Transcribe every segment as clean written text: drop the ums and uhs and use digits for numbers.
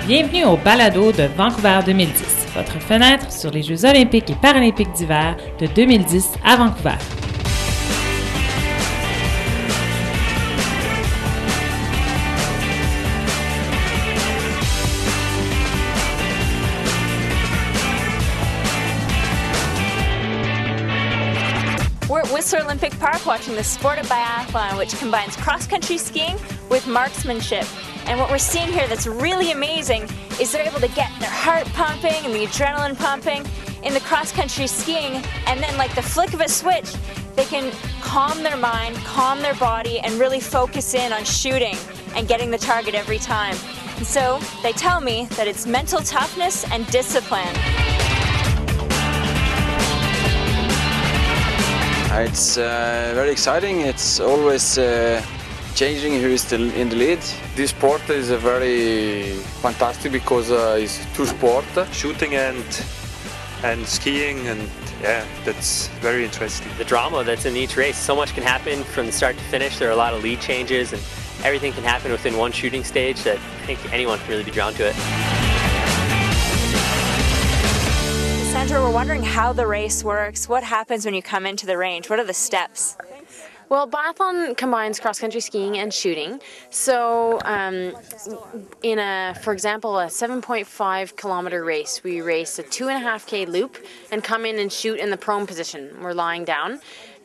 Bienvenue au balado de Vancouver 2010, votre fenêtre sur les Jeux olympiques et paralympiques d'hiver de 2010 à Vancouver. We're at Whistler Olympic Park watching the sport of biathlon, which combines cross-country skiing with marksmanship. And what we're seeing here that's really amazing is they're able to get their heart pumping and the adrenaline pumping in the cross-country skiing, and then like the flick of a switch, they can calm their mind, calm their body, and really focus in on shooting and getting the target every time. And so they tell me that it's mental toughness and discipline. It's very exciting. It's always changing who is in the lead. This sport is very fantastic because it's two sports, shooting and skiing, and yeah, that's very interesting. The drama that's in each race, so much can happen from the start to finish. There are a lot of lead changes and everything can happen within one shooting stage that I think anyone can really be drawn to it. Sandra, we're wondering how the race works. What happens when you come into the range? What are the steps? Well, biathlon combines cross-country skiing and shooting. So for example, a 7.5 kilometer race, we race a 2.5K loop and come in and shoot in the prone position. We're lying down.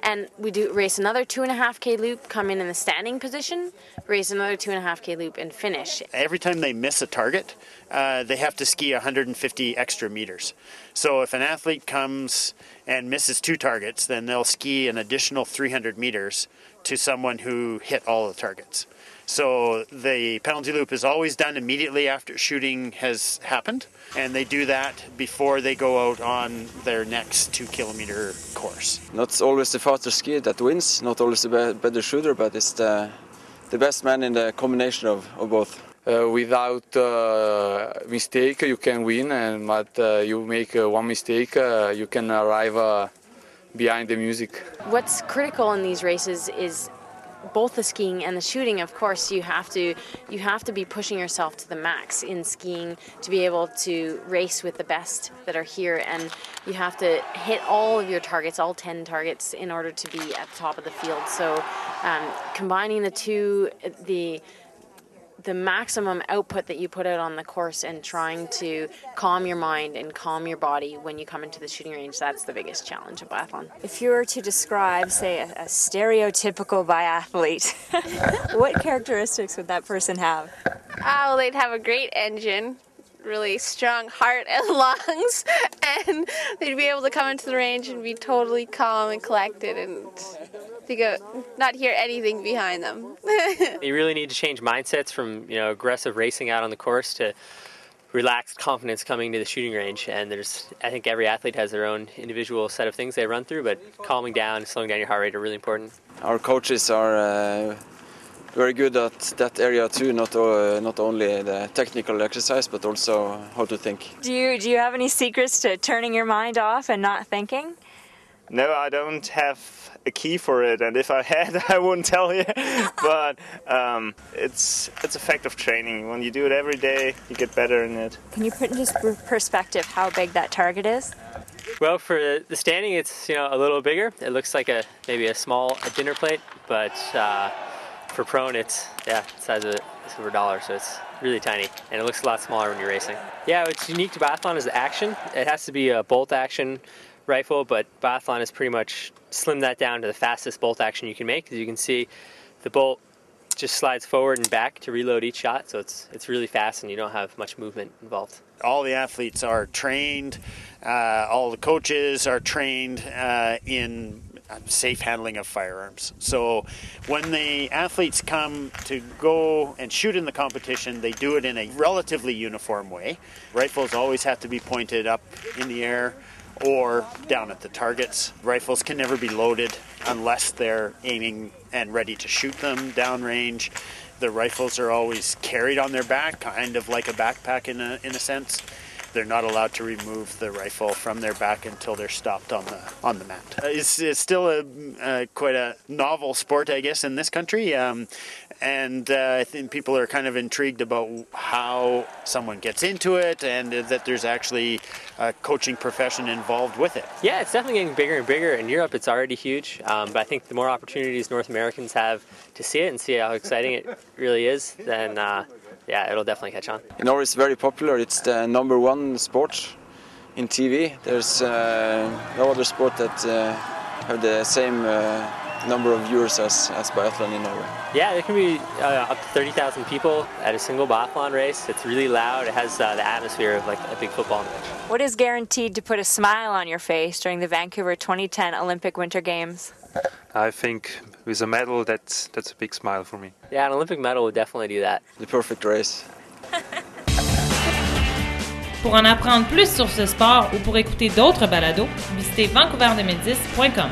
And we race another 2.5K loop, come in the standing position, race another 2.5K loop, and finish. Every time they miss a target, they have to ski 150 extra meters. So if an athlete comes and misses two targets, then they'll ski an additional 300 meters to someone who hit all the targets. So the penalty loop is always done immediately after shooting has happened, and they do that before they go out on their next 2-kilometer course. Not always the fastest skier that wins, not always the better shooter, but it's the best man in the combination of both. Without mistake, you can win, but you make one mistake, you can arrive behind the music. What's critical in these races is both the skiing and the shooting. Of course, you have to be pushing yourself to the max in skiing to be able to race with the best that are here, and you have to hit all of your targets, all 10 targets, in order to be at the top of the field. So combining the two, the maximum output that you put out on the course and trying to calm your mind and calm your body when you come into the shooting range, that's the biggest challenge of biathlon. If you were to describe, say, a stereotypical biathlete, what characteristics would that person have? Well, they'd have a great engine, really strong heart and lungs, and they'd be able to come into the range and be totally calm and collected and not hear anything behind them. You really need to change mindsets from aggressive racing out on the course to relaxed confidence coming to the shooting range. And I think every athlete has their own individual set of things they run through, but calming down, slowing down your heart rate are really important. Our coaches are very good at that area too, not only the technical exercise, but also how to think. Do you have any secrets to turning your mind off and not thinking? No, I don't have a key for it, and if I had, I wouldn't tell you. But it's a fact of training. When you do it every day, you get better in it. Can you put into perspective how big that target is? Well, for the standing, it's a little bigger. It looks like maybe a small dinner plate, but for prone, it's the size of a silver dollar, so it's really tiny, and it looks a lot smaller when you're racing. Yeah, what's unique to biathlon is the action. It has to be a bolt action rifle, but biathlon has pretty much slimmed that down to the fastest bolt action you can make. As you can see, the bolt just slides forward and back to reload each shot, so it's really fast and you don't have much movement involved. All the athletes are trained, all the coaches are trained in safe handling of firearms. So when the athletes come to go and shoot in the competition, they do it in a relatively uniform way. Rifles always have to be pointed up in the air or down at the targets. Rifles can never be loaded unless they're aiming and ready to shoot them downrange. The rifles are always carried on their back, kind of like a backpack in a sense. they're not allowed to remove the rifle from their back until they're stopped on the mat. It's still quite a novel sport, I guess, in this country. And I think people are kind of intrigued about how someone gets into it and that there's actually a coaching profession involved with it. Yeah, it's definitely getting bigger and bigger. In Europe, it's already huge. But I think the more opportunities North Americans have to see it and see how exciting it really is, then it'll definitely catch on. In Norway, it's very popular. It's the number one sport in TV. There's no other sport that have the same number of viewers as biathlon in Norway. Yeah, there can be up to 30,000 people at a single biathlon race. It's really loud. It has the atmosphere of like a big football match. What is guaranteed to put a smile on your face during the Vancouver 2010 Olympic Winter Games? I think with a medal, that's a big smile for me. Yeah, an Olympic medal would definitely do that. The perfect race. Pour en apprendre plus sur ce sport ou pour écouter d'autres balados, visitez vancouver2010.com.